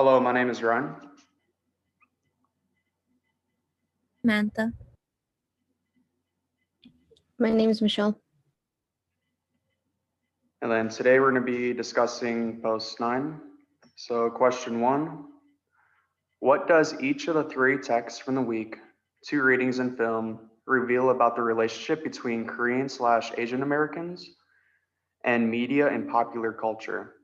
Hello, my name is Ryan. Samantha. My name is Michelle. And then today we're going to be discussing post 9. So question 1, what does each of the 3 texts from the week, 2 readings and film, reveal about the relationship between Korean/Asian Americans and media and popular culture?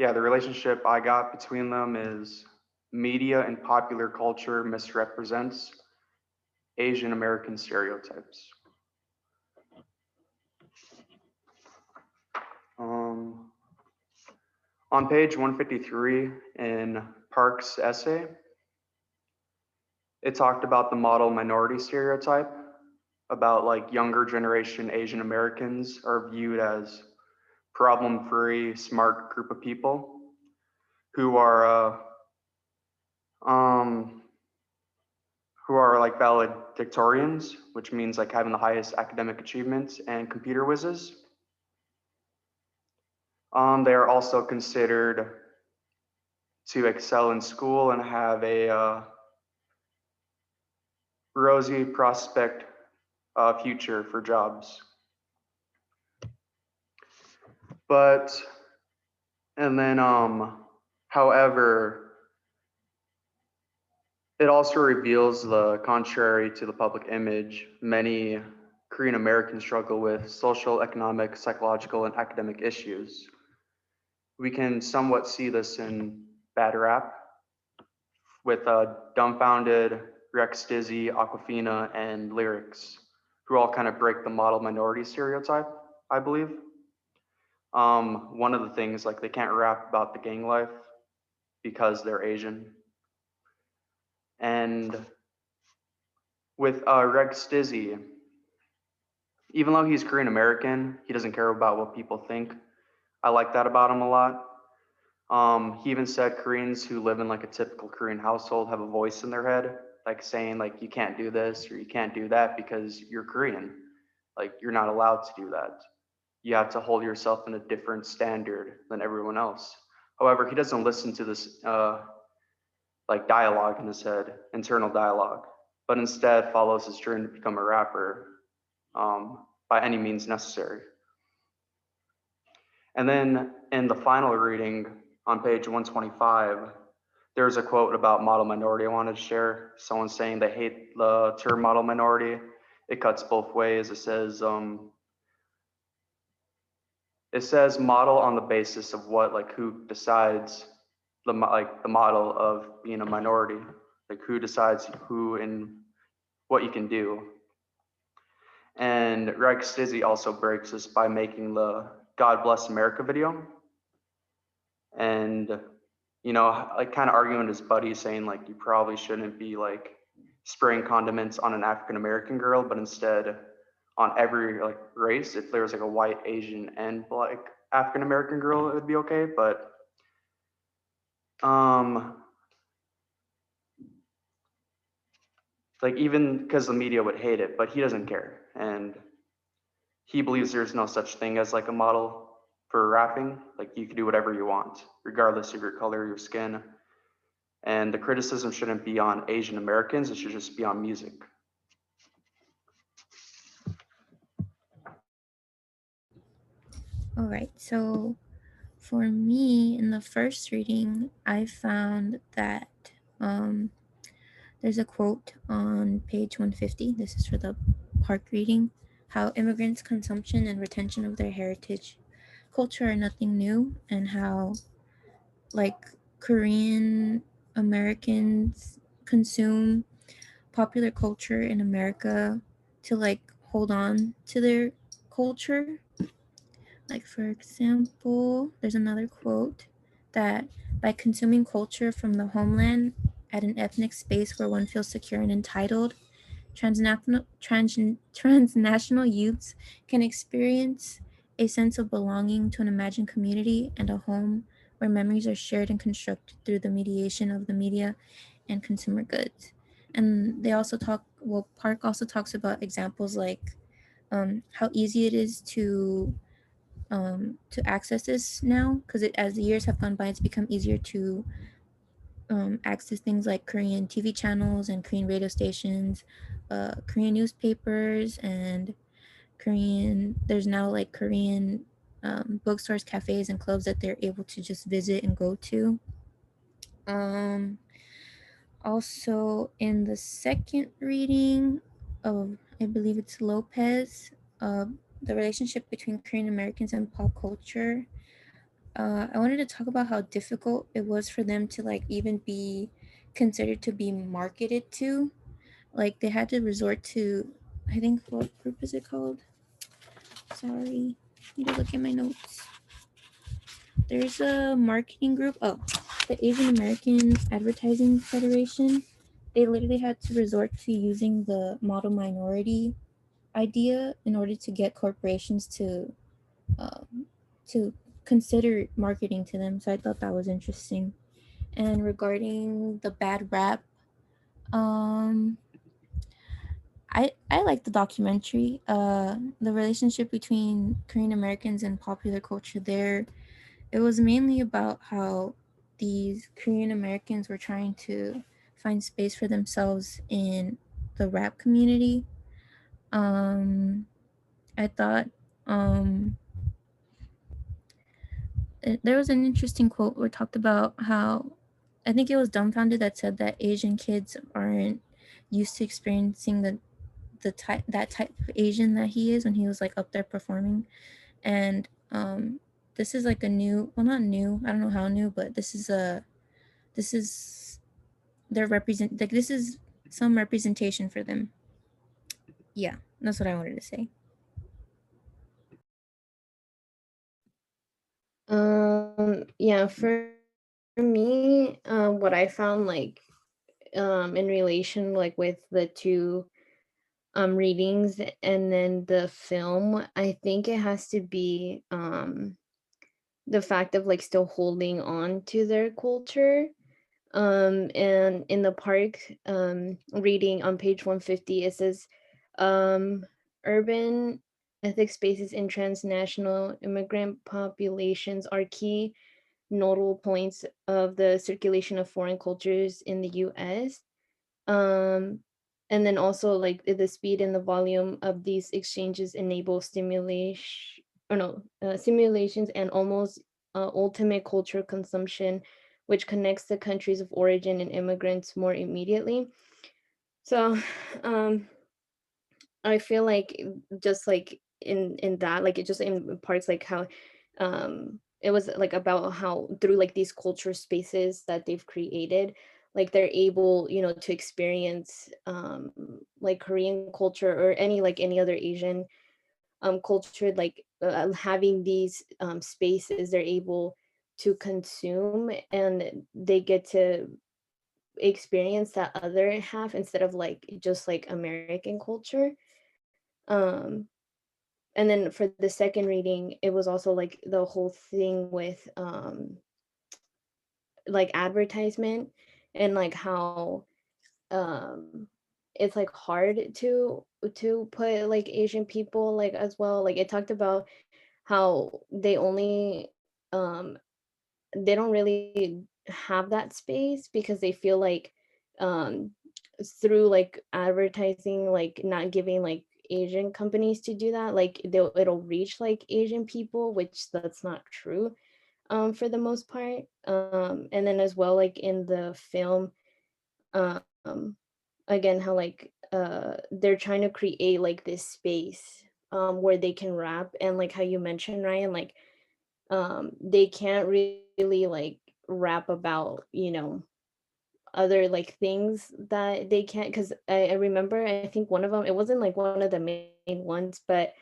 The relationship I got between them is media and popular culture misrepresents Asian American stereotypes. On page 153 in Park's essay, it talked about the model minority stereotype, about like younger generation Asian Americans are viewed as problem-free, smart group of people who are like valedictorians, which means like having the highest academic achievements and computer whizzes. They are also considered to excel in school and have a rosy prospect future for jobs. However, it also reveals the contrary to the public image. Many Korean Americans struggle with social, economic, psychological, and academic issues. We can somewhat see this in Bad Rap with Dumbfounded, Rex Dizzy, Aquafina, and Lyrics, who all kind of break the model minority stereotype, I believe. One of the things, like they can't rap about the gang life because they're Asian. And with Rex Dizzy, even though he's Korean American, he doesn't care about what people think. I like that about him a lot. He even said Koreans who live in like a typical Korean household have a voice in their head, like saying like you can't do this or you can't do that because you're Korean. Like you're not allowed to do that. You have to hold yourself in a different standard than everyone else. However, he doesn't listen to this like dialogue in his head, internal dialogue, but instead follows his dream to become a rapper by any means necessary. And then in the final reading on page 125, there's a quote about model minority I wanted to share. Someone saying they hate the term model minority. It cuts both ways. It says model on the basis of what, like who decides the model of being a minority, like who decides who and what you can do. And Rex Dizzy also breaks this by making the God Bless America video. And, you know, like kind of arguing with his buddy saying like, you probably shouldn't be like spraying condiments on an African-American girl, but instead on every like race, if there was like a white, Asian, and black African-American girl, it would be okay. But like even because the media would hate it, but he doesn't care. And he believes there's no such thing as like a model for rapping. Like you can do whatever you want, regardless of your color, your skin. And the criticism shouldn't be on Asian Americans, it should just be on music. All right, so for me, in the first reading, I found that there's a quote on page 150. This is for the Park reading. How immigrants' consumption and retention of their heritage culture are nothing new, and how like Korean Americans consume popular culture in America to like hold on to their culture. Like, for example, there's another quote that by consuming culture from the homeland at an ethnic space where one feels secure and entitled, transnational youths can experience a sense of belonging to an imagined community and a home where memories are shared and constructed through the mediation of the media and consumer goods. And they also Park also talks about examples like how easy it is to to access this now, because as the years have gone by, it's become easier to access things like Korean TV channels and Korean radio stations, Korean newspapers, and there's now like Korean bookstores, cafes, and clubs that they're able to just visit and go to. Um, Also, in the second reading of, I believe it's Lopez, uh, the relationship between Korean Americans and pop culture, I wanted to talk about how difficult it was for them to like even be considered to be marketed to. Like they had to resort to, I think, what group is it called? Sorry, need to look at my notes. There's a marketing group. Oh, the Asian American Advertising Federation. They literally had to resort to using the model minority idea in order to get corporations um, to consider marketing to them. So I thought that was interesting. And regarding the bad rap, um, I like the documentary. The relationship between Korean Americans and popular culture there. It was mainly about how these Korean Americans were trying to find space for themselves in the rap community. I thought um, there was an interesting quote where it talked about how I think it was Dumbfounded that said that Asian kids aren't used to experiencing the type of Asian that he is when he was like up there performing, and this is like a new, well, not new, I don't know how new, but this is their represent like this is some representation for them. Yeah, that's what I wanted to say. Yeah, for me, what I found like in relation like with the two readings and then the film, I think it has to be the fact of like still holding on to their culture. And in the park reading on page 150, it says urban ethic spaces in transnational immigrant populations are key notable points of the circulation of foreign cultures in the US. Um, and then also like the speed and the volume of these exchanges enable stimulation or no simulations and almost ultimate culture consumption, which connects the countries of origin and immigrants more immediately. So um, I feel like just like in that like it just in parts like how it was like about how through like these culture spaces that they've created, like they're able, you know, to experience like Korean culture or any like any other Asian culture, like having these spaces they're able to consume, and they get to experience that other half instead of like just like American culture. um and then for the second reading, it was also like the whole thing with like advertisement and like how um it's like hard to put like Asian people like as well. Like it talked about how um they don't really have that space because they feel like um through like advertising, like not giving like Asian companies to do that, like it'll reach like Asian people, which that's not true for the most part. And then as well like in the film, um again how like they're trying to create like this space where they can rap, and like how you mentioned, Ryan, like they can't really like rap about, you know, other like things that they can't, because I remember I think one of them, it wasn't like one of the main ones, but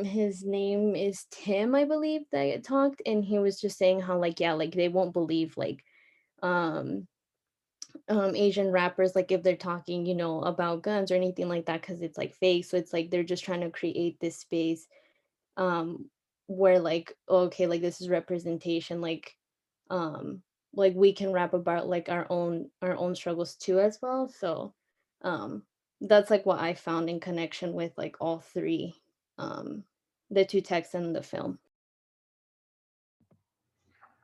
his name is Tim, I believe, that talked, and he was just saying how like yeah, like they won't believe like um Asian rappers, like if they're talking, you know, about guns or anything like that, because it's like fake. So it's like they're just trying to create this space um where like okay, like this is representation, um like we can rap about like our own struggles too as well. So um that's like what I found in connection with like all three, um the two texts and the film.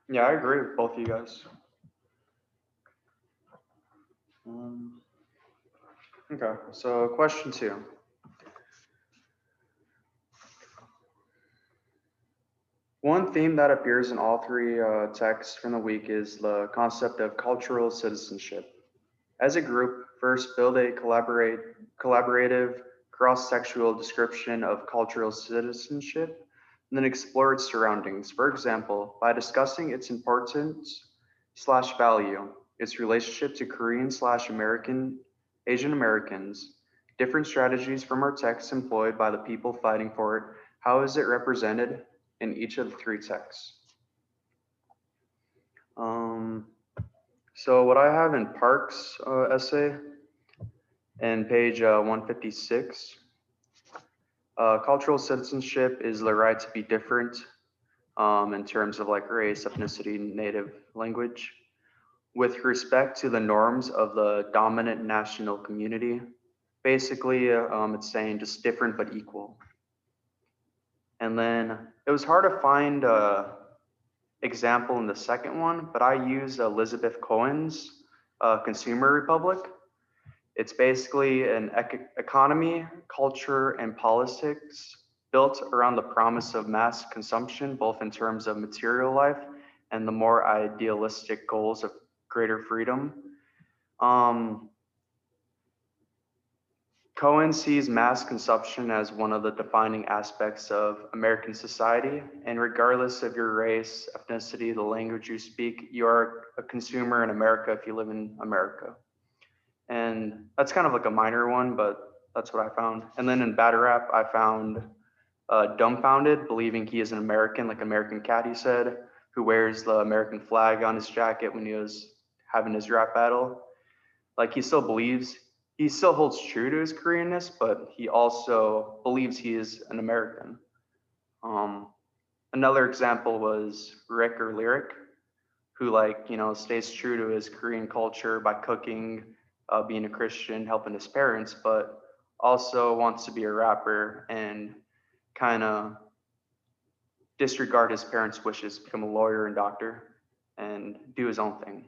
Yeah, I agree with both of you guys. Um, okay, so question 2. One theme that appears in all three texts from the week is the concept of cultural citizenship. As a group, first build a collaborative, cross-sexual description of cultural citizenship, and then explore its surroundings. For example, by discussing its importance slash value, its relationship to Korean slash American, Asian Americans, different strategies from our texts employed by the people fighting for it, how is it represented in each of the three texts? Um, so what I have in Park's essay, and page 156, cultural citizenship is the right to be different in terms of like race, ethnicity, native language, with respect to the norms of the dominant national community. Basically, it's saying just different but equal. And then it was hard to find a example in the second one, but I used Elizabeth Cohen's Consumer Republic. It's basically an economy, culture, and politics built around the promise of mass consumption, both in terms of material life and the more idealistic goals of greater freedom. Um, Cohen sees mass consumption as one of the defining aspects of American society, and regardless of your race, ethnicity, the language you speak, you are a consumer in America if you live in America. And that's kind of like a minor one, but that's what I found. And then in Bad Rap, I found Dumbfounded, believing he is an American, like American Cat, he said, who wears the American flag on his jacket when he was having his rap battle. Like he still holds true to his Koreanness, but he also believes he is an American. Um, Another example was Rick or Lyric, who stays true to his Korean culture by cooking, being a Christian, helping his parents, but also wants to be a rapper and kind of disregard his parents' wishes, become a lawyer and doctor, and do his own thing.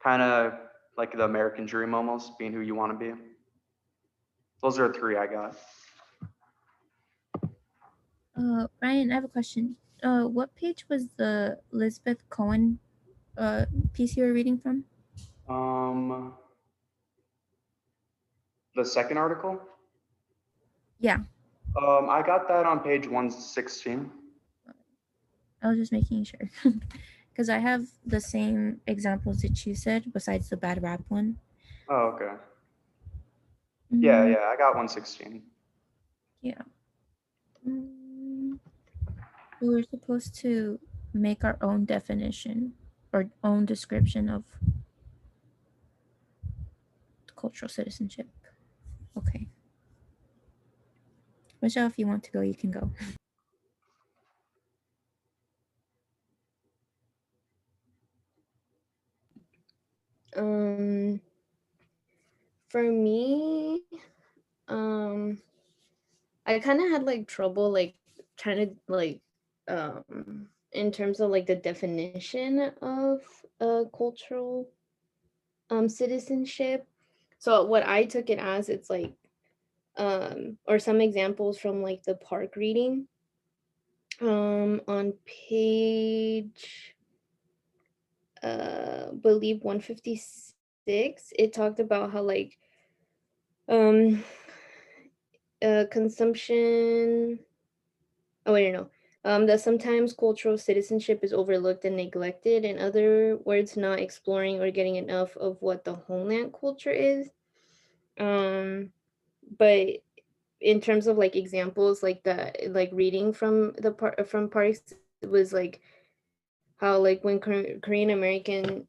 Kind of like the American dream, almost being who you want to be. Those are three I got. Ryan, I have a question. What page was the Elizabeth Cohen piece you were reading from? Um, the second article. Yeah, I got that on page 116. I was just making sure. Because I have the same examples that you said, besides the bad rap one. Oh, okay. Yeah, Mm, yeah, I got 116. yeah. Mm, we were supposed to make our own definition or own description of cultural citizenship. Okay. Michelle, if you want to go, you can go. Um, for me, I kind of had like trouble like trying to like in terms of like the definition of cultural citizenship. So what I took it as, it's like or some examples from like the Park reading. On page believe 156, it talked about how like um consumption, oh wait, no. That sometimes cultural citizenship is overlooked and neglected. In other words, not exploring or getting enough of what the homeland culture is. But in terms of like examples, like the like reading from the part from Parks, it was like how like when Korean American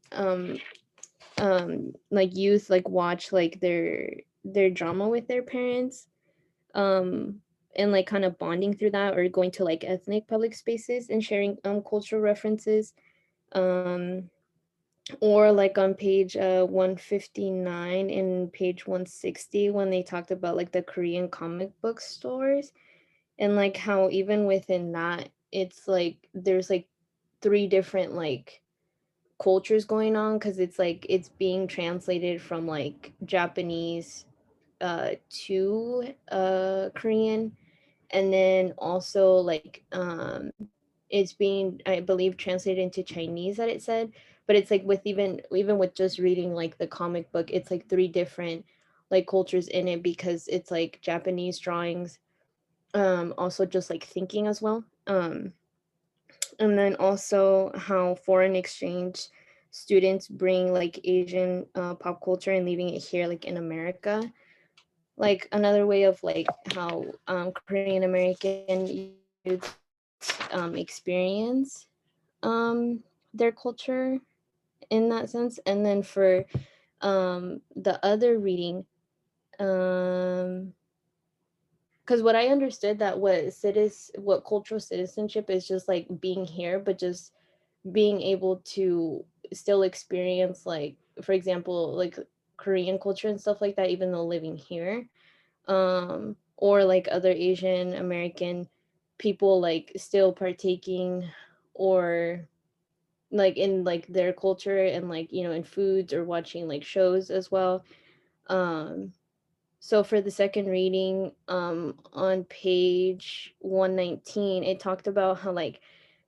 like youth like watch like their drama with their parents, um and like kind of bonding through that, or going to like ethnic public spaces and sharing cultural references, um or like on page 159 and page 160, when they talked about like the Korean comic book stores, and like how even within that it's like there's like three different like cultures going on, because it's like it's being translated from like Japanese to Korean, and then also like it's being, I believe, translated into Chinese that it said. But it's like with even with just reading like the comic book, it's like three different like cultures in it, because it's like Japanese drawings, also just like thinking as well, and then also how foreign exchange students bring like Asian pop culture and leaving it here like in America, like another way of like how Korean American youth experience their culture in that sense. And then for the other reading, because what I understood that what cultural citizenship is just like being here, but just being able to still experience, like for example, like Korean culture and stuff like that, even though living here, or like other Asian American people like still partaking or like in like their culture and like, you know, in foods or watching like shows as well. um so for the second reading, on page 119, it talked about how like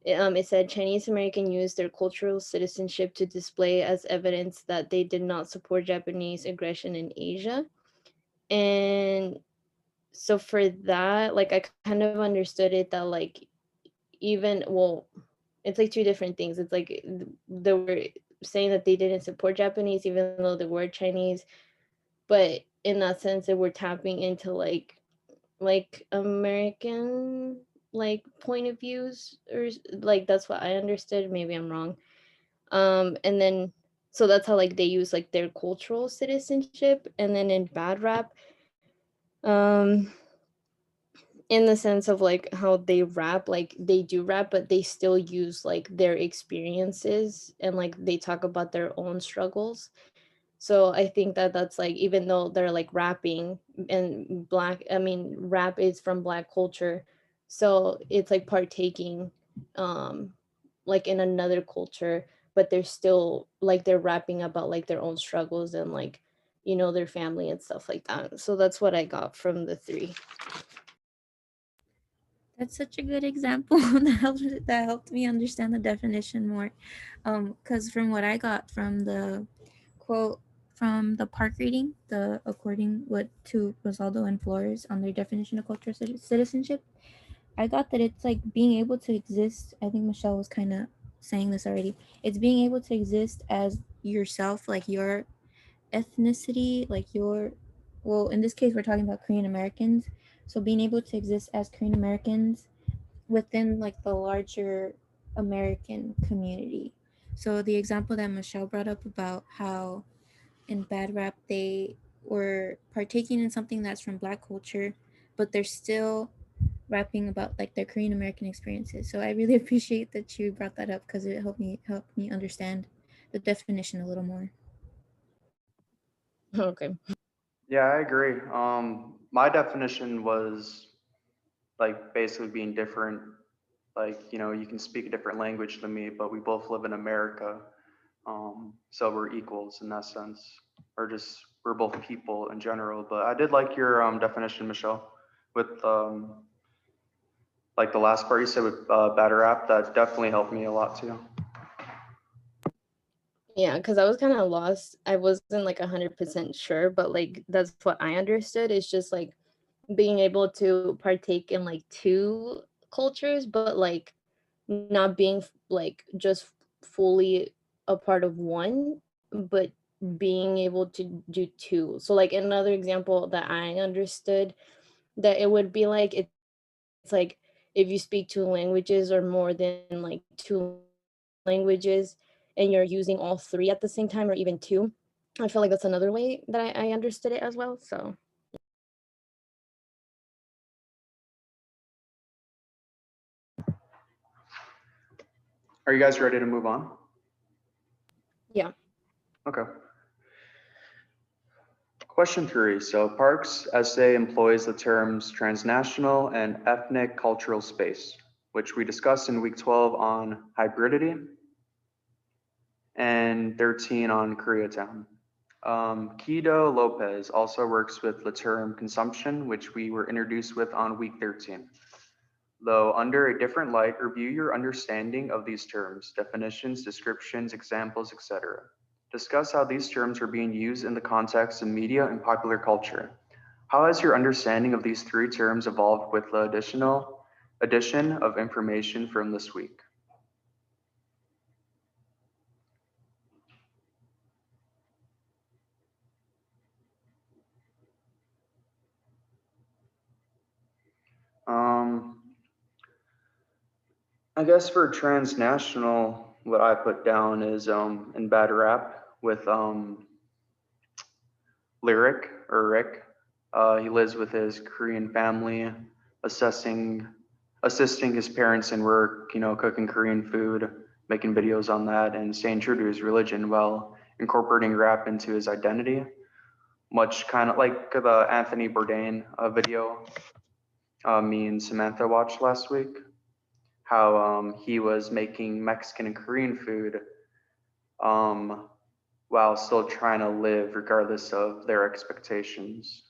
it said Chinese American used their cultural citizenship to display as evidence that they did not support Japanese aggression in Asia. And so for that, like I kind of understood it that like, even, well, it's like two different things. It's like they were saying that they didn't support Japanese even though they were Chinese, but in that sense they were tapping into like American like point of views, or like that's what I understood. Maybe I'm wrong. And then so that's how like they use like their cultural citizenship. And then in Bad Rap, um in the sense of like how they rap, like they do rap but they still use like their experiences and like they talk about their own struggles. So I think that that's like, even though they're like rapping and black, I mean rap is from black culture, so it's like partaking um like in another culture, but they're still like they're rapping about like their own struggles and like, you know, their family and stuff like that. So that's what I got from the three. That's such a good example that helped me understand the definition more. Because from what I got from the quote from the park reading, the according what to Rosaldo and Flores on their definition of cultural citizenship, I got that it's like being able to exist. I think Michelle was kind of saying this already. It's being able to exist as yourself, like your ethnicity, like your, well, in this case, we're talking about Korean Americans. So being able to exist as Korean Americans within like the larger American community. So the example that Michelle brought up about how in Bad Rap they were partaking in something that's from Black culture, but they're still rapping about like their Korean American experiences. So I really appreciate that you brought that up because it helped me understand the definition a little more. Okay. Yeah, I agree. My definition was like basically being different. Like, you know, you can speak a different language than me, but we both live in America. So we're equals in that sense, or just we're both people in general. But I did like your definition, Michelle, with like the last part you said with batter app. That definitely helped me a lot too. Yeah, because I was kind of lost. I wasn't like 100% sure, but like that's what I understood. It's just like being able to partake in like two cultures, but like not being like just fully a part of one, but being able to do two. So like another example that I understood, that it would be like it's like if you speak two languages or more than like two languages and you're using all three at the same time or even two. I feel like that's another way that I understood it as well. So Are you guys ready to move on? yeah. Okay. Question 3. So Parks essay employs the terms transnational and ethnic cultural space. which we discussed in week 12 on hybridity, and 13 on Koreatown. Kido Lopez also works with the term consumption, which we were introduced with on week 13. Though under a different light, review your understanding of these terms, definitions, descriptions, examples, etc. Discuss how these terms are being used in the context of media and popular culture. How has your understanding of these three terms evolved with the addition of information from this week? I guess for transnational, what I put down is in bad rap with Lyric or Rick. He lives with his Korean family, assisting his parents in work, cooking Korean food, making videos on that, and staying true to his religion while incorporating rap into his identity. Much kind of like the Anthony Bourdain video me and Samantha watched last week. How he was making Mexican and Korean food um, while still trying to live regardless of their expectations.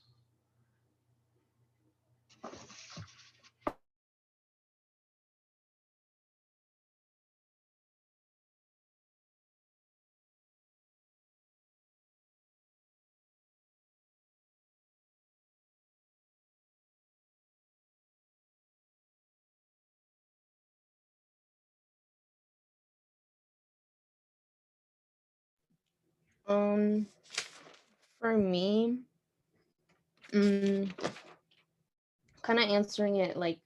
For me, kind of answering it like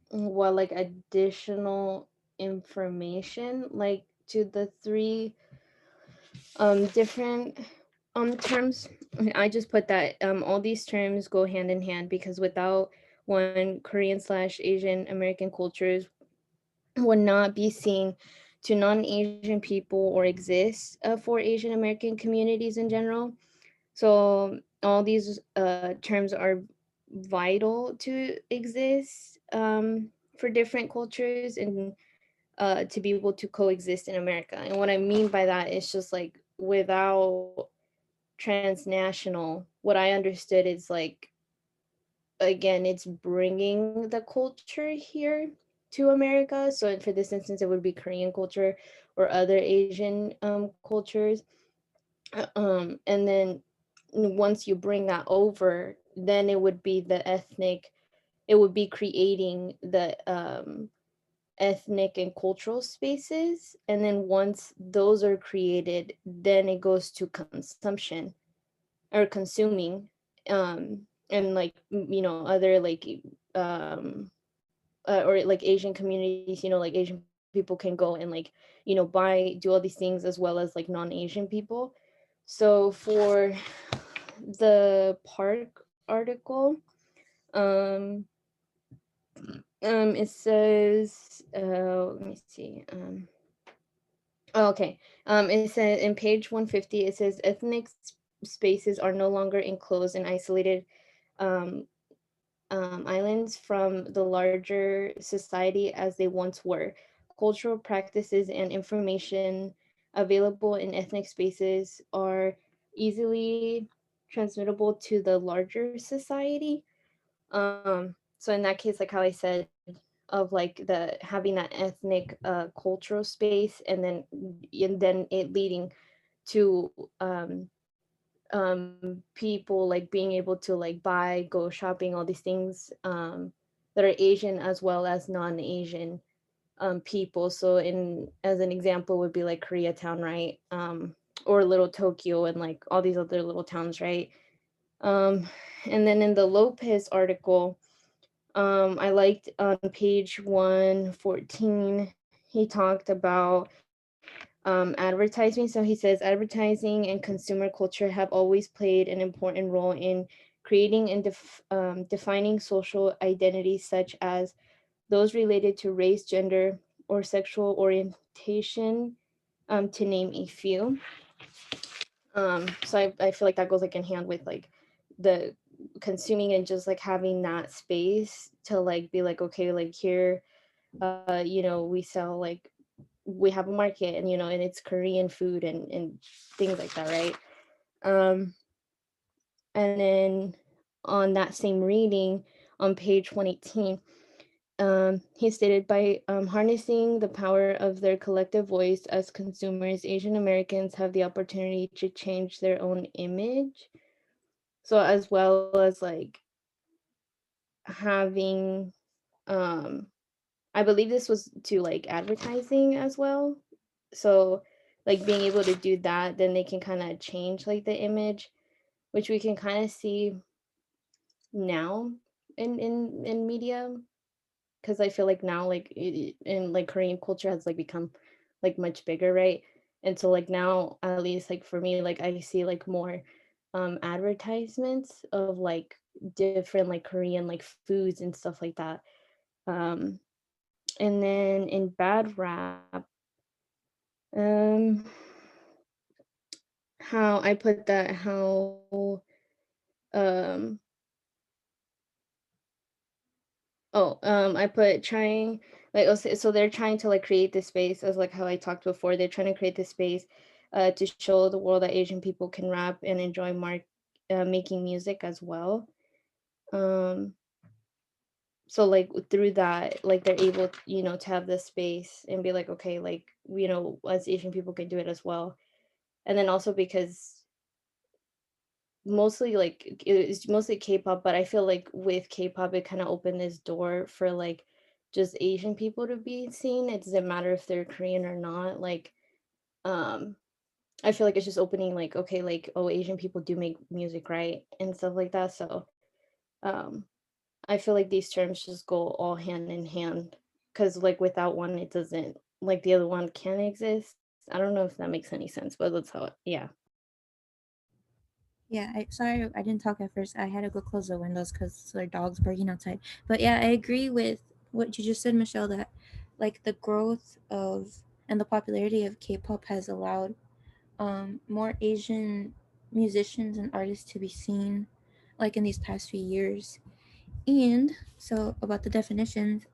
what like additional information like to the three different terms. I just put that all these terms go hand in hand because without one, Korean/Asian American cultures would not be seen to non-Asian people or exist for Asian American communities in general. So all these terms are vital to exist for different cultures and to be able to coexist in America. And what I mean by that is just like without transnational, what I understood is like, again, it's bringing the culture here to America. So for this instance, it would be Korean culture or other Asian cultures. And then once you bring that over, then it would be the ethnic, it would be creating the ethnic and cultural spaces. And then once those are created, then it goes to consumption or consuming. And like, other like, or like Asian communities, like Asian people can go and like, buy, do all these things as well as like non-Asian people. So for the park article, it says, let me see. Okay. It says in page 150, it says ethnic spaces are no longer enclosed and isolated um, islands from the larger society as they once were. Cultural practices and information available in ethnic spaces are easily transmittable to the larger society. So in that case, like how I said, of like the having that ethnic cultural space and then it leading to people like being able to like buy, go shopping, all these things that are Asian as well as non-Asian people. So in as an example would be like Koreatown, right? Or Little Tokyo and like all these other little towns, right? And then in the Lopez article, I liked on page 114, he talked about advertising. So he says advertising and consumer culture have always played an important role in creating and defining social identities such as those related to race, gender, or sexual orientation, to name a few. So I feel like that goes like in hand with like the consuming and just like having that space to like be like, okay, like here you know, we sell like, we have a market, and you know, and it's Korean food and things like that, right? um and then on that same reading, on page 118, he stated, by harnessing the power of their collective voice as consumers, Asian Americans have the opportunity to change their own image. So as well as like having, um, I believe this was to like advertising as well. So like being able to do that, then they can kind of change like the image, which we can kind of see now in media, because I feel like now like in like Korean culture has like become like much bigger, right? And so like now, at least like for me, like I see like more advertisements of like different like Korean like foods and stuff like that. Um and then in bad rap, um how I put that, how um I put trying, like, oh, so they're trying to like create this space, as like how I talked before. They're trying to create this space to show the world that Asian people can rap and enjoy making music as well. Um, so like through that, like they're able, you know, to have this space and be like, okay, like, you know, us Asian people can do it as well. And then also because mostly like it's mostly K-pop, but I feel like with K-pop it kind of opened this door for like just Asian people to be seen. It doesn't matter if they're Korean or not. Like um I feel like it's just opening like, okay, like, oh, Asian people do make music, right? And stuff like that. So um I feel like these terms just go all hand in hand, because like without one it doesn't, like the other one can exist. I don't know if that makes any sense, but that's how yeah. Yeah, sorry I didn't talk at first. I had to go close the windows because their dog's barking outside. But yeah, I agree with what you just said, Michelle. That like the growth of and the popularity of K-pop has allowed more Asian musicians and artists to be seen, like in these past few years. And so about the definitions,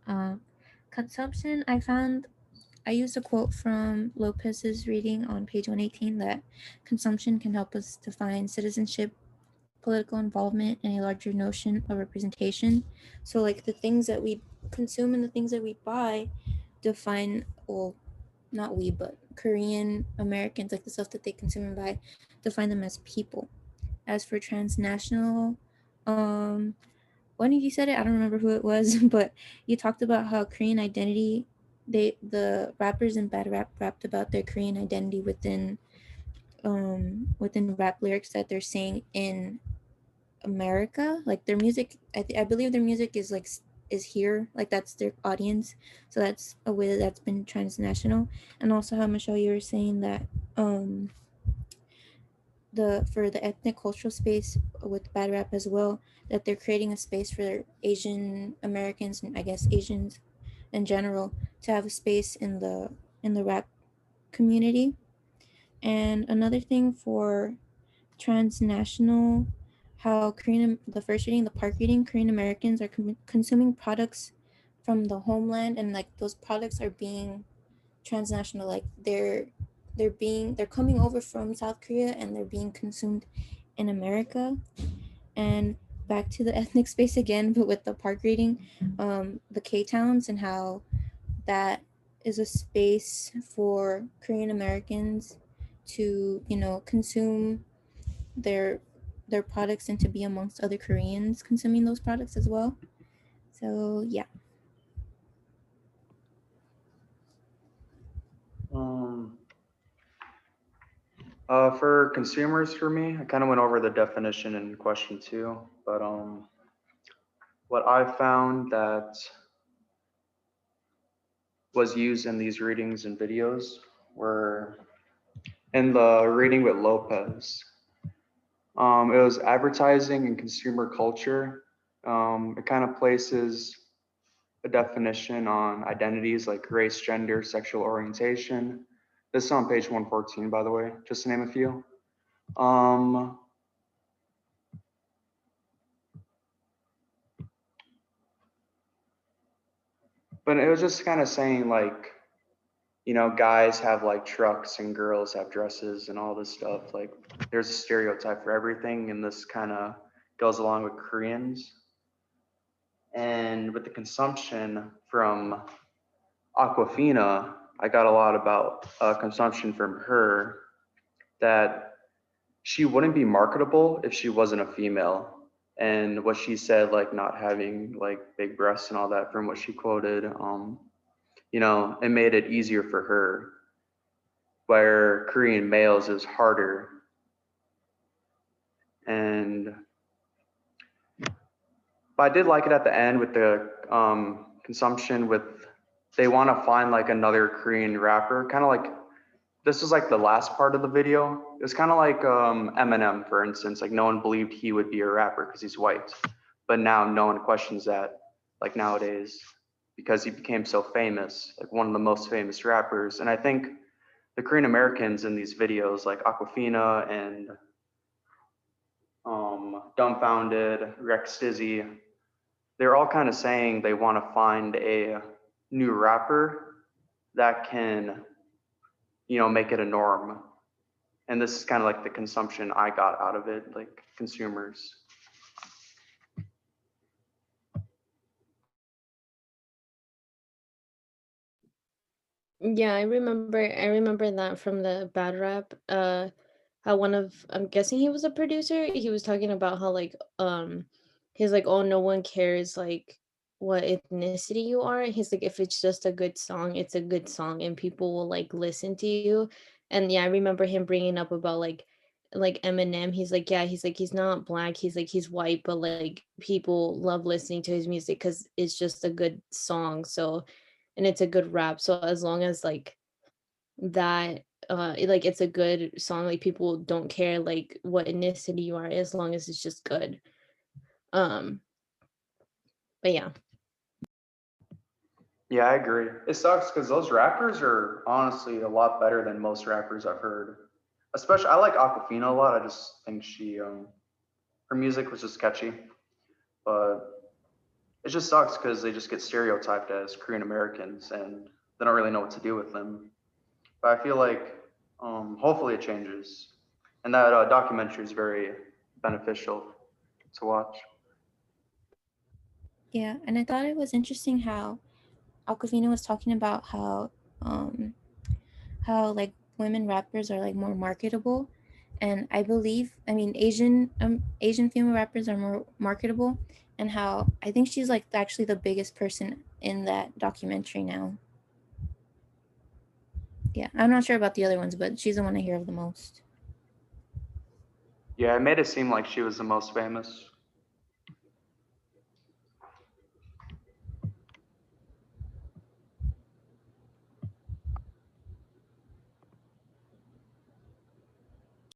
consumption, I used a quote from Lopez's reading on page 118 that consumption can help us define citizenship, political involvement, and a larger notion of representation. So, like the things that we consume and the things that we buy define, well, not we, but Korean Americans, like the stuff that they consume and buy, define them as people. As for transnational, um, one of you said it, I don't remember who it was, but you talked about how Korean identity, the rappers in bad rap rapped about their Korean identity within rap lyrics that they're saying in America. Like their music, I believe their music is like is here, like that's their audience. So that's a way that's been transnational. And also how Michelle, you were saying that um the for the ethnic cultural space with bad rap as well, that they're creating a space for Asian Americans and I guess Asians in general to have a space in the rap community. And another thing for transnational, how the first reading, the park reading, Korean Americans are consuming products from the homeland, and like those products are being transnational, like they're coming over from South Korea and they're being consumed in America. And back to the ethnic space again, but with the park reading, the K towns and how that is a space for Korean Americans to, you know, consume their their products and to be amongst other Koreans consuming those products as well. So yeah. Um, for consumers, for me, I kind of went over the definition in question two, but what I found that was used in these readings and videos were in the reading with Lopez. It was advertising and consumer culture. It kind of places a definition on identities like race, gender, sexual orientation. This is on page 114, by the way, just to name a few. Um, But it was just kind of saying like, you know, guys have like trucks and girls have dresses and all this stuff. Like there's a stereotype for everything, and this kind of goes along with Koreans. And with the consumption from Aquafina, I got a lot about consumption from her, that she wouldn't be marketable if she wasn't a female. And what she said, like not having like big breasts and all that, from what she quoted, you know, it made it easier for her, where Korean males is harder. And but I did like it at the end with the consumption with, they want to find like another Korean rapper, kind of like, this is like the last part of the video. It's kind of like Eminem, for instance. Like no one believed he would be a rapper because he's white, but now no one questions that, like nowadays, because he became so famous, like one of the most famous rappers. And I think the Korean Americans in these videos, like Aquafina and Dumbfounded, Rex Dizzy, they're all kind of saying they want to find a new rapper that can, you know, make it a norm. And this is kind of like the consumption I got out of it, like consumers. Yeah, I remember that from the bad rap. How one of, I'm guessing he was a producer, he was talking about how like he's like, oh, no one cares like what ethnicity you are. He's like, if it's just a good song, it's a good song and people will like listen to you. And yeah, I remember him bringing up about like Eminem. He's like, yeah, he's like, he's not black, he's like, he's white, but like people love listening to his music because it's just a good song. So, and it's a good rap. So as long as like that like it's a good song, like people don't care like what ethnicity you are, as long as it's just good. um but yeah. Yeah, I agree. It sucks because those rappers are honestly a lot better than most rappers I've heard. Especially, I like Aquafina a lot. I just think she, her music was just catchy. But it just sucks because they just get stereotyped as Korean Americans and they don't really know what to do with them. But I feel like hopefully it changes. And that documentary is very beneficial to watch. Yeah, and I thought it was interesting how Aquafina was talking about um how like women rappers are like more marketable, and I believe, I mean, Asian female rappers are more marketable, and how I think she's like actually the biggest person in that documentary now. Yeah, I'm not sure about the other ones, but she's the one I hear of the most. Yeah, it made it seem like she was the most famous.